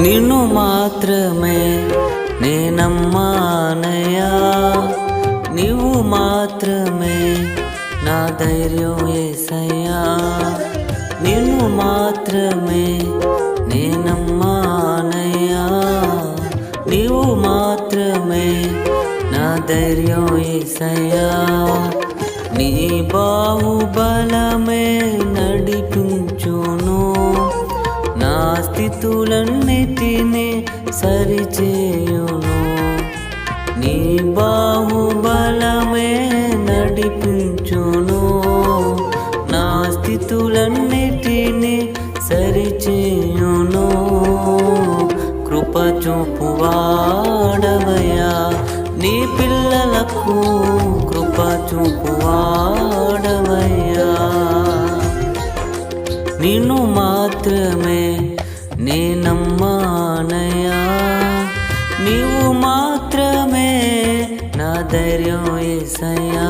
నిన్ను మాత్రమే నేనమ్మానయ్యా, నీవు మాత్రమే నా ధైర్యం యేసయ్యా. నిన్ను మాత్రమే నేనమ్మానయ్యా, నీవు మాత్రమే నా ధైర్యం యేసయ్యా. నీ బాహుబలమే నడిపించును, నా స్థితులన్నిటినీ సరిచేయును. నీ బాహుబలమే నడిపించును, నా స్థితులన్నిటినీ సరిచేయును. కృప చూపువాడవయ్యా, నీ పిల్లలకు కృప చూపువాడవయ్యా. నిన్ను మాత్రమే నేనమ్మానయ్యా, నీవు మాత్రమే నా ధైర్యం యేసయ్యా.